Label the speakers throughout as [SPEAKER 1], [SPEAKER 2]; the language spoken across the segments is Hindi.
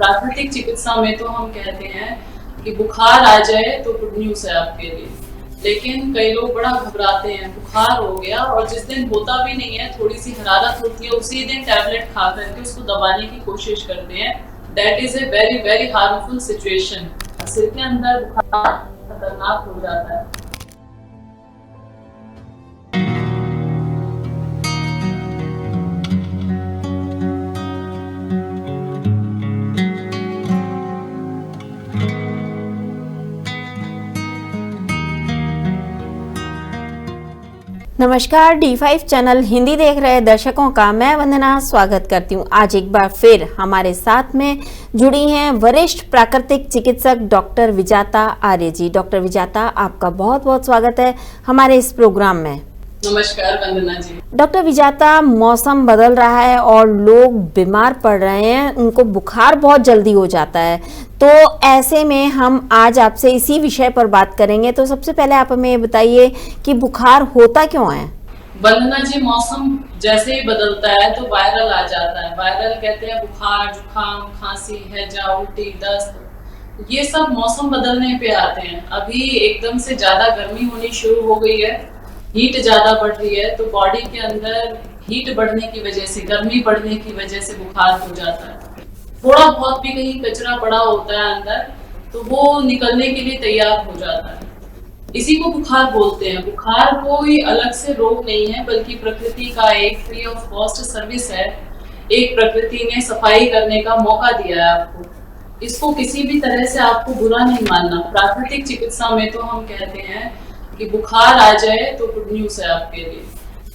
[SPEAKER 1] प्राकृतिक चिकित्सा में तो हम कहते हैं कि बुखार आ जाए तो गुड न्यूज है आपके लिए, लेकिन कई लोग बड़ा घबराते हैं, बुखार हो गया और जिस दिन होता भी नहीं है, थोड़ी सी हरारत होती है, उसी दिन टैबलेट खा करके उसको दबाने की कोशिश करते हैं। That is a very very harmful situation. सिर के अंदर बुखार खतरनाक हो जाता है।
[SPEAKER 2] नमस्कार, D5 चैनल हिंदी देख रहे दर्शकों का मैं वंदना स्वागत करती हूं। आज एक बार फिर हमारे साथ में जुड़ी हैं वरिष्ठ प्राकृतिक चिकित्सक डॉक्टर विजाता आर्य जी। डॉक्टर विजाता, आपका बहुत बहुत स्वागत है हमारे इस प्रोग्राम में।
[SPEAKER 1] नमस्कार वंदना जी।
[SPEAKER 2] डॉक्टर विजाता, मौसम बदल रहा है और लोग बीमार पड़ रहे हैं, उनको बुखार बहुत जल्दी हो जाता है, तो ऐसे में हम आज आपसे इसी विषय पर बात करेंगे। तो सबसे पहले आप हमें ये बताइए कि बुखार होता क्यों है?
[SPEAKER 1] वंदना जी, मौसम जैसे ही बदलता है तो वायरल आ जाता है। वायरल कहते हैं बुखार, जुकाम, खांसी, हैजा, उल्टी, दस्त, ये सब मौसम बदलने पे आते हैं। अभी एकदम से ज्यादा गर्मी होनी शुरू हो गई है, हीट ज्यादा बढ़ रही है, तो बॉडी के अंदर हीट बढ़ने की वजह से, गर्मी बढ़ने की वजह से बुखार हो जाता है। थोड़ा बहुत भी कहीं कचरा पड़ा होता है अंदर तो वो निकलने के लिए तैयार हो जाता है, इसी को बुखार बोलते हैं। बुखार कोई अलग से रोग नहीं है, बल्कि प्रकृति का एक फ्री ऑफ कॉस्ट सर्विस है। एक प्रकृति ने सफाई करने का मौका दिया है आपको। इसको किसी भी तरह से आपको बुरा नहीं मानना। प्राकृतिक चिकित्सा में तो हम कहते हैं कि बुखार आ जाए तो गुड न्यूज है आपके लिए,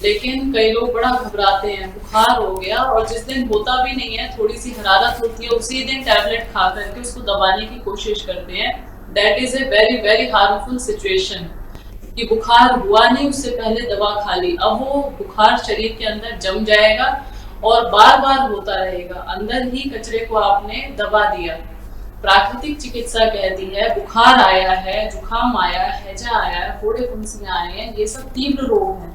[SPEAKER 1] लेकिन कई लोग बड़ा घबराते हैं, बुखार हो गया और जिस दिन होता भी नहीं है, थोड़ी सी हरारत होती है, उसी दिन टैबलेट खा करके उसको दबाने की कोशिश करते हैं। That is a very very harmful situation. कि बुखार हुआ नहीं, उससे पहले दवा खा ली, अब वो बुखार शरीर के अंदर जम जाएगा और बार बार होता रहेगा। अंदर ही कचरे को आपने दबा दिया। प्राकृतिक चिकित्सा कहती है बुखार आया है, जुकाम आया है, हैजा आया है, फोड़े फुंसियां आए हैं, ये सब तीव्र रोग हैं।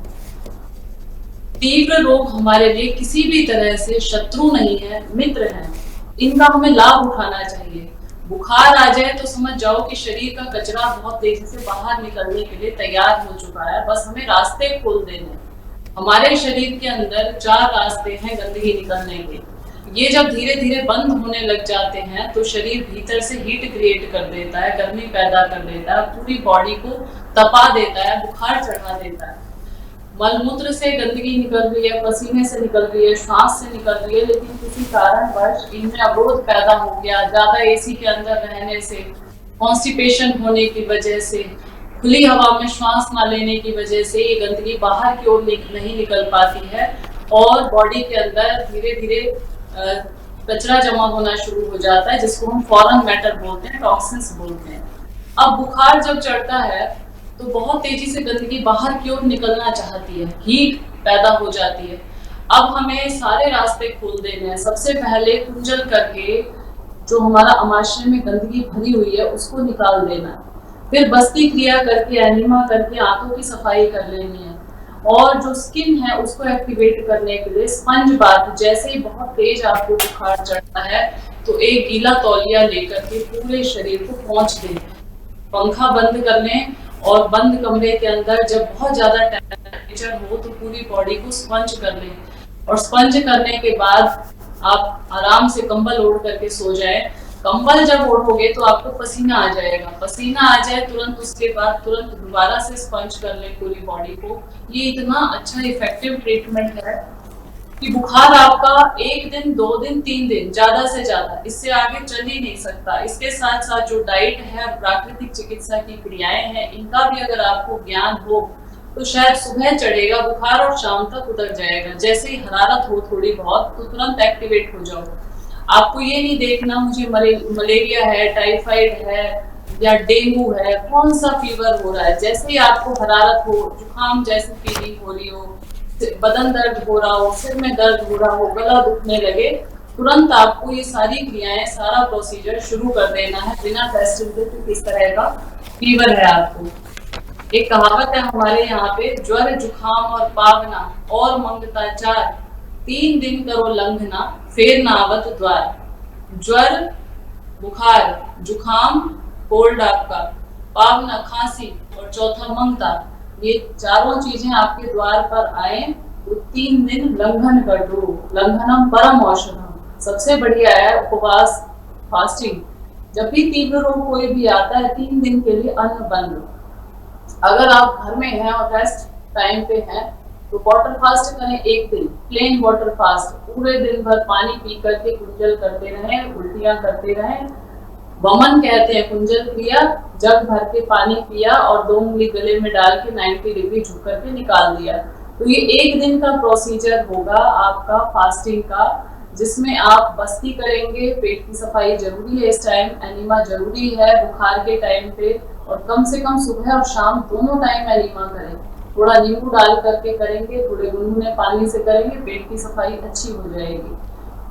[SPEAKER 1] तीव्र रोग हमारे लिए किसी भी तरह से शत्रु नहीं है, मित्र हैं। इनका हमें लाभ उठाना चाहिए। बुखार आ जाए तो समझ जाओ कि शरीर का कचरा बहुत तेजी से बाहर निकलने के लिए तैयार हो चुका है, बस हमें रास्ते खोल देने। हमारे शरीर के अंदर 4 रास्ते हैं गंदगी निकलने के। ये जब धीरे धीरे बंद होने लग जाते हैं तो शरीर भीतर से हीट क्रिएट कर देता है, गर्मी पैदा कर देता है, पूरी बॉडी को तपा देता है, बुखार चढ़ा देता है। मलमूत्र से गंदगी निकल रही है, पसीने से निकल रही है, श्वास से निकल रही है, लेकिन किसी कारणवश इनमें अवरोध पैदा हो गया, ज्यादा एसी के अंदर रहने से, कॉन्स्टिपेशन होने की वजह से, खुली हवा में श्वास ना लेने की वजह से ये गंदगी बाहर की ओर नहीं निकल पाती है और बॉडी के अंदर धीरे धीरे कचरा जमा होना शुरू हो जाता है, जिसको हम फॉरेन मैटर बोलते हैं, टॉक्सिन्स बोलते हैं। अब बुखार जब चढ़ता है तो बहुत तेजी से गंदगी बाहर की ओर निकलना चाहती है, हीट पैदा हो जाती है। अब हमें सारे रास्ते खोल देने हैं। सबसे पहले कुंजल करके जो हमारा अमाशय में गंदगी भरी हुई है उसको निकाल देना, फिर बस्ती क्रिया करके, एनिमा करके आंतों की सफाई कर लेनी है और जो स्किन है उसको एक्टिवेट करने के लिए स्पंज बाथ। जैसे ही बहुत तेज आपको बुखार चढ़ता है तो एक गीला तौलिया लेकर के पूरे शरीर को पोंछ दें, पंखा बंद कर लें और बंद कमरे के अंदर जब बहुत ज्यादा टेम्परेचर हो तो पूरी बॉडी को स्पंज कर लें और स्पंज करने के बाद आप आराम से कंबल ओढ़ करके सो जाएं। कंबल जब ओढ़ोगे तो आपको पसीना आ जाएगा, पसीना आ जाए तुरंत उसके बाद तुरंत दोबारा से स्पंज कर लें पूरी बॉडी को। ये इतना अच्छा इफेक्टिव ट्रीटमेंट है कि बुखार आपका 1 दिन, 2 दिन, 3 दिन, ज्यादा से ज्यादा, इससे आगे चल ही नहीं सकता। इसके साथ साथ जो डाइट है, प्राकृतिक चिकित्सा की क्रियाएं हैं, इनका भी अगर आपको ज्ञान हो तो शायद सुबह चढ़ेगा बुखार और शाम तक उतर जाएगा। जैसे ही हरारत हो थोड़ी बहुत तो तुरंत एक्टिवेट हो जाओ। आपको ये नहीं देखना मुझे मलेरिया है, टाइफाइड है या डेंगू है, कौन सा फीवर हो रहा है। जैसे ही आपको हरारत हो, जुकाम जैसी फीलिंग हो रही हो, बदन दर्द हो रहा हो, सिर में दर्द हो रहा हो, गला दुखने लगे, तुरंत आपको ये सारी क्रियाएं, सारा प्रोसीजर शुरू कर देना है बिना टेस्टिंग के कि किस तरह का फीवर है आपको। एक कहावत है हमारे यहाँ पे, ज्वर जुखाम और पावना और मंगता चार, 3 दिन करो लंघना, फेर नावत द्वार। ज्वर बुखार, जुखाम, कोल्ड आपका, पावना, खांसी और चौथा मंगता, ये चारों चीजें आपके द्वार पर आए तो 3 दिन लंघन कर दो। लंघनम परम औषधम, सबसे बढ़िया है उपवास, फास्टिंग। जब भी तीव्र रोग कोई भी आता है 3 दिन के लिए अन्न बंद। अगर आप घर में हैं और रेस्ट टाइम पे हैं तो वाटर फास्ट करें, 1 दिन प्लेन वाटर फास्ट, पूरे दिन भर पानी पी करके कुंजल करते रहें, उल्टियां करते रहें। वमन कहते हैं कुंजल क्रिया, जग भर के पानी पिया और 2 उंगली गले में डाल के 90 डिग्री झुक करके निकाल दिया। तो ये 1 दिन का प्रोसीजर होगा आपका फास्टिंग का, जिसमें आप बस्ती करेंगे, पेट की सफाई जरूरी है इस टाइम, एनीमा जरूरी है बुखार के टाइम पे, और कम से कम सुबह और शाम दोनों टाइम एनीमा करें। थोड़ा नींबू डाल करके करेंगे, थोड़े गुनगुने पानी से करेंगे, पेट की सफाई अच्छी हो जाएगी।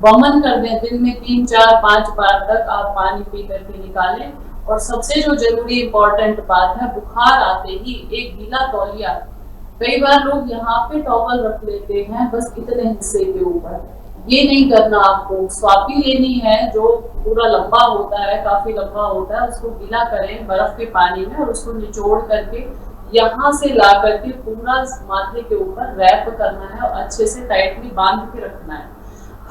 [SPEAKER 1] वमन कर दें, दिन में 3, 4, 5 बार तक आप पानी पी करके निकालें। और सबसे जो जरूरी इंपॉर्टेंट बात है, बुखार आते ही एक गीला तौलिया, कई बार लोग यहाँ पे टॉवल रख लेते हैं बस इतने हिस्से के ऊपर, ये नहीं करना आपको। स्वापी लेनी है जो पूरा लंबा होता है, काफी लंबा होता है, उसको गीला करें बर्फ के पानी में और उसको निचोड़ करके यहाँ से ला करके पूरा माथे के ऊपर रैप करना है और अच्छे से टाइटली बांध के रखना है।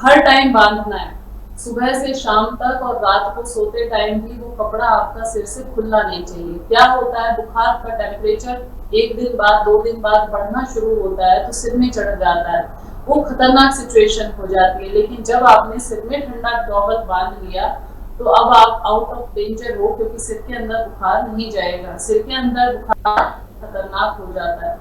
[SPEAKER 1] हर टाइम बांधना है, सुबह से शाम तक, और रात को सोते टाइम भी वो कपड़ा आपका सिर से खुलना नहीं चाहिए। क्या होता है, बुखार का टेम्परेचर 1 दिन बाद 2 दिन बाद बढ़ना शुरू होता है तो सिर में चढ़ जाता है, वो खतरनाक सिचुएशन हो जाती है। लेकिन जब आपने सिर में ठंडा टॉवल बांध लिया तो अब आप आउट ऑफ डेंजर हो, क्योंकि सिर के अंदर बुखार नहीं जाएगा। सिर के अंदर बुखार खतरनाक हो जाता है।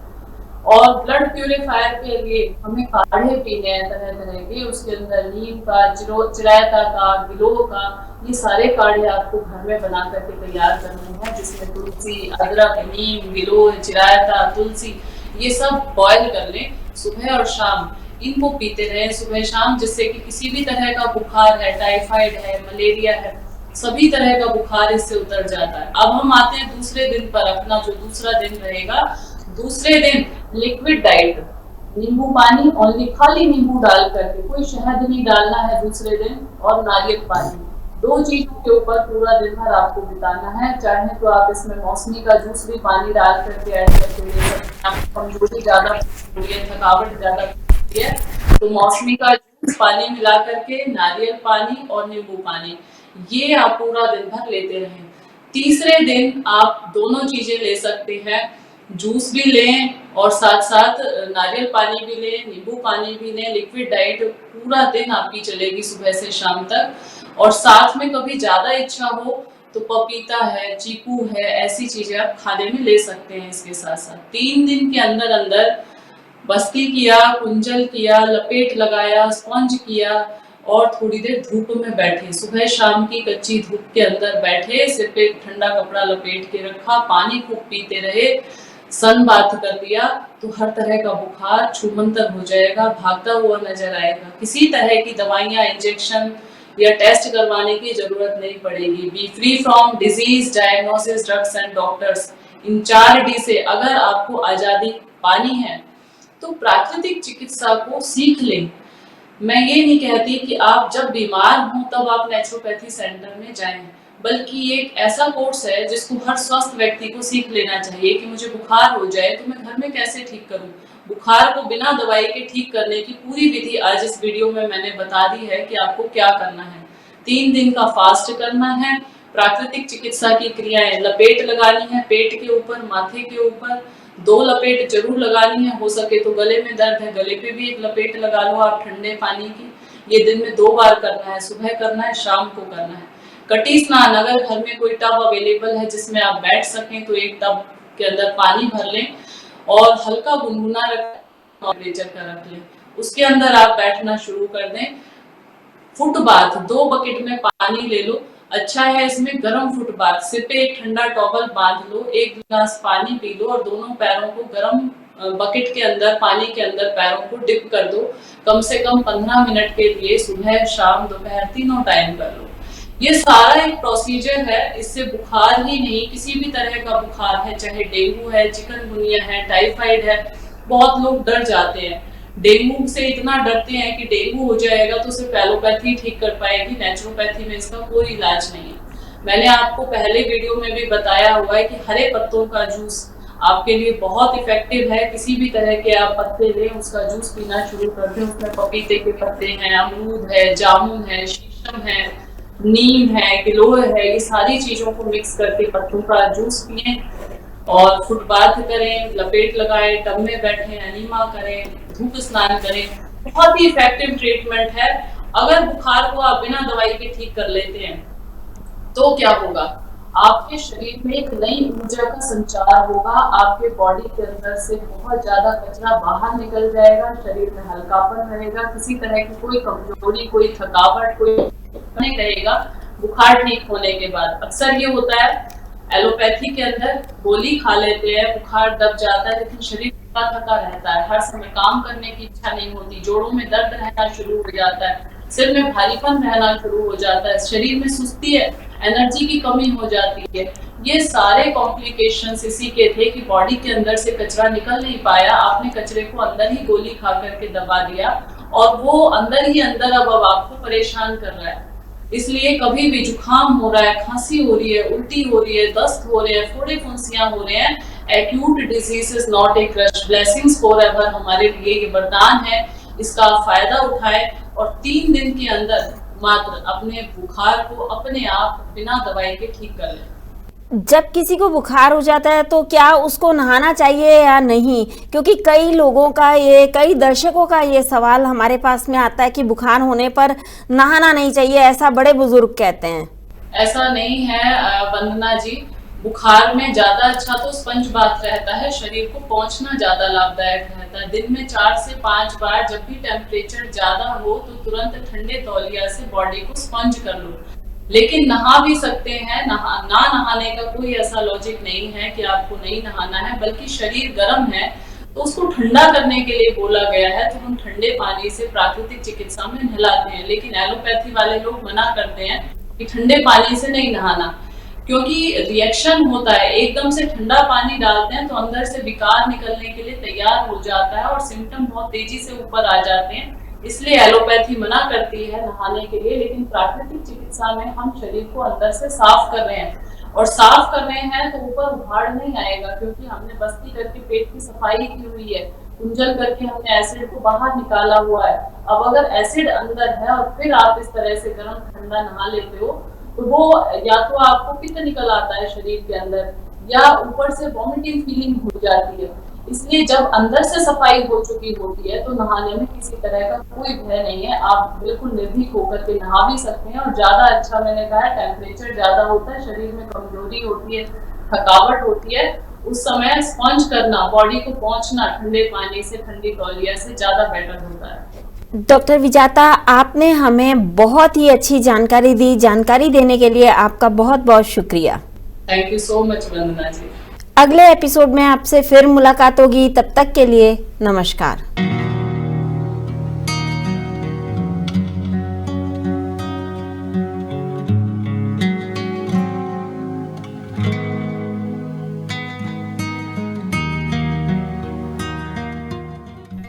[SPEAKER 1] और ब्लड प्यूरिफायर के लिए हमें काढ़े पीने हैं तरह तरह के, उसके अंदर नीम का, चिरायता का, गिलोय का, ये सारे काढ़े आपको घर में बना करके तैयार करने हैं, जिसमें तुलसी, अदरक, नीम, गिलोय, चिरायता, तुलसी, ये सब बॉयल कर लें सुबह और शाम। इनको पीते रहें सुबह शाम, जिससे कि किसी भी तरह का बुखार है, टाइफाइड है, मलेरिया है, सभी तरह का बुखार इससे उतर जाता है। अब हम आते हैं दूसरे दिन पर, अपना जो दूसरा दिन रहेगा। दूसरे दिन लिक्विड डाइट, नींबू पानी, ओनली खाली नींबू डाल करके, कोई शहद नहीं डालना है दूसरे दिन, और नारियल पानी, 2 चीजों के ऊपर पूरा दिन भर आपको बिताना है। चाहे तो आप इसमें मौसमी का जूस भी पानी डाल करके ऐड करके ले सकते हैं, कमजोरी ज्यादा होती है, थकावट ज्यादा होती है तो मौसमी का जूस पानी मिला करके, नारियल पानी और नींबू पानी, ये आप पूरा दिन भर लेते रहें। तीसरे दिन आप दोनों चीजें ले सकते हैं, जूस भी लें और साथ साथ नारियल पानी भी लें, नींबू पानी भी लें। लिक्विड डाइट पूरा दिन आपकी चलेगी सुबह से शाम तक। और साथ में कभी ज्यादा इच्छा हो तो पपीता है, चीकू है, ऐसी चीजें आप खाने में ले सकते हैं इसके साथ साथ। 3 दिन के अंदर अंदर बस्ती किया, कुंजल किया, लपेट लगाया, स्पंज किया और थोड़ी देर धूप में बैठे, सुबह शाम की कच्ची धूप के अंदर बैठे, सिर पे ठंडा कपड़ा लपेट के रखा, पानी खूब पीते रहे, सन बाथ कर दिया, तो हर तरह का बुखार छूमंतर हो जाएगा, भागता हुआ नजर आएगा। किसी तरह की दवाइयां, इंजेक्शन या टेस्ट करवाने की जरूरत नहीं पड़ेगी। B free from disease, diagnosis, drugs and doctors, in 4 D से अगर आपको आजादी पानी है तो प्राकृतिक चिकित्सा को सीख लें। मैं ये नहीं कहती कि आप जब बीमार हो तब आप नेचुरोपैथी सेंटर में जाएं, बल्कि ये एक ऐसा कोर्स है जिसको हर स्वस्थ व्यक्ति को सीख लेना चाहिए कि मुझे बुखार हो जाए तो मैं घर में कैसे ठीक करूं। बुखार को बिना दवाई के ठीक करने की पूरी विधि आज इस वीडियो में मैंने बता दी है कि आपको क्या करना है। 3 दिन का फास्ट करना है, प्राकृतिक चिकित्सा की क्रियाएं, लपेट लगानी है पेट के ऊपर, माथे के ऊपर, 2 लपेट जरूर लगानी है। हो सके तो गले में दर्द है, गले पे भी एक लपेट लगा लो आप ठंडे पानी की। ये दिन में 2 बार करना है, सुबह करना है, शाम को करना है। कटी स्नान, अगर घर में कोई टब अवेलेबल है जिसमें आप बैठ सकें तो एक टब के अंदर पानी भर लें और हल्का गुनगुना टेम्परेचर का रख लें, उसके अंदर आप बैठना शुरू कर दें। फुट बाथ, 2 बकेट में पानी ले लो, अच्छा है इसमें गर्म फुट बाथ, सिर पे एक ठंडा टॉवल बांध लो, 1 गिलास पानी पी लो और दोनों पैरों को गर्म बकेट के अंदर, पानी के अंदर पैरों को डिप कर दो। कम से कम 15 मिनट के लिए सुबह, शाम, दोपहर तीनों टाइम कर लो। ये सारा एक प्रोसीजर है, इससे बुखार ही नहीं, किसी भी तरह का बुखार है, चाहे डेंगू है, चिकनगुनिया है, टाइफाइड है, बहुत लोग डर जाते हैं। डेंगू से इतना डरते हैं कि डेंगू हो जाएगा तो सिर्फ एलोपैथी ठीक कर पाएगी, नेचुरोपैथी में इसका कोई इलाज नहीं है। मैंने आपको पहले वीडियो में भी बताया हुआ है कि हरे पत्तों का जूस आपके लिए बहुत इफेक्टिव है। किसी भी तरह के आप पत्ते लें, उसका जूस पीना शुरू कर दें। उसमें पपीते के पत्ते हैं, अमरूद है, जामुन है, शीशम है, नीम है, गिलोय है, ये सारी चीजों को मिक्स करके पत्तों का जूस पिए और फुटबाथ करें, लपेट लगाएं, टब में बैठे, एनीमा करें, धूप स्नान करें। बहुत ही इफेक्टिव ट्रीटमेंट है। अगर बुखार को आप बिना दवाई के ठीक कर लेते हैं तो क्या होगा, आपके शरीर में एक नई ऊर्जा का संचार होगा, आपके बॉडी के अंदर से बहुत ज्यादा कचरा बाहर निकल जाएगा, शरीर में हल्कापन रहेगा, किसी तरह की कोई कमजोरी, कोई थकावट, कोई नहीं रहेगा बुखार ठीक होने के बाद। अक्सर ये होता है एलोपैथी के अंदर गोली खा लेते हैं, बुखार दब जाता है, लेकिन शरीर थका रहता है, हर समय काम करने की इच्छा नहीं होती, जोड़ों में दर्द रहना शुरू हो जाता है, सिर में भारीपन रहना शुरू हो जाता है, शरीर में सुस्ती है, एनर्जी की कमी हो जाती है। ये सारे कॉम्प्लिकेशंस इसी के थे कि बॉडी के अंदर से कचरा निकल नहीं पाया, आपने कचरे को अंदर ही गोली खा करके दबा दिया और वो अंदर ही अंदर अब आपको परेशान कर रहा है। इसलिए कभी भी जुकाम हो रहा है, खांसी हो रही है, उल्टी हो रही है, दस्त हो रहे हैं, फोड़े फुंसियां हो रहे हैं, acute disease is not a crush, blessings forever हमारे लिए ये वरदान है। इसका फायदा उठाएं और 3 दिन के अंदर मात्र अपने बुखार को अपने आप बिना दवाई के ठीक कर लें।
[SPEAKER 2] जब किसी को बुखार हो जाता है तो क्या उसको नहाना चाहिए या नहीं? क्योंकि कई दर्शकों का ये सवाल हमारे पास में आता है कि बुखार होने पर नहाना नहीं चाहिए, ऐसा बड़े बुजुर्ग कहते हैं।
[SPEAKER 1] ऐसा नहीं है वंदना जी, बुखार में ज्यादा अच्छा तो स्पंज बाथ रहता है, शरीर को पहुंचना ज्यादा लाभदायक रहता है। दिन में 4 से 5 बार जब भी टेम्परेचर ज्यादा हो तो तुरंत ठंडे तौलिया से बॉडी को स्पंज कर लो। लेकिन नहा भी सकते हैं, ना नहाने का कोई ऐसा लॉजिक नहीं है कि आपको नहीं नहाना है, बल्कि शरीर गर्म है तो उसको ठंडा करने के लिए बोला गया है, तो हम ठंडे पानी से प्राकृतिक चिकित्सा में नहलाते हैं। लेकिन एलोपैथी वाले लोग मना करते हैं कि ठंडे पानी से नहीं नहाना, क्योंकि रिएक्शन होता है, एकदम से ठंडा पानी डालते हैं तो अंदर से विकार निकलने के लिए तैयार हो जाता है और सिम्टम बहुत तेजी से ऊपर आ जाते हैं। इसलिए एलोपैथी मना करती है नहाने के लिए, लेकिन प्राकृतिक चिकित्सा में हम शरीर को अंदर से साफ कर रहे हैं और साफ कर रहे हैं तो ऊपर उभाड़ नहीं आएगा, क्योंकि हमने बस्ती करके पेट की सफाई की हुई है, कुंजल करके हमने एसिड को बाहर निकाला हुआ है। अब अगर एसिड अंदर है और फिर आप इस तरह से गर्म ठंडा नहा लेते हो तो वो या तो आपको पित्त निकल आता है शरीर के अंदर या ऊपर से वॉमिटिंग फीलिंग हो जाती है। इसलिए जब अंदर से सफाई हो चुकी होती है तो नहाने में किसी तरह का कोई भय नहीं है, आप बिल्कुल निर्भीक होकर के नहा भी सकते हैं। और ज्यादा अच्छा, मैंने कहा, टेम्परेचर ज्यादा होता है, शरीर में कमजोरी होती है, थकावट होती है, उस समय स्पंज करना, बॉडी को पहुंचना ठंडे पानी से, ठंडी तौलिया से ज्यादा बेटर होता है।
[SPEAKER 2] डॉक्टर विजाता, आपने हमें बहुत ही अच्छी जानकारी दी। जानकारी देने के लिए आपका बहुत बहुत शुक्रिया।
[SPEAKER 1] थैंक यू सो मच वंदना जी।
[SPEAKER 2] अगले एपिसोड में आपसे फिर मुलाकात होगी, तब तक के लिए नमस्कार।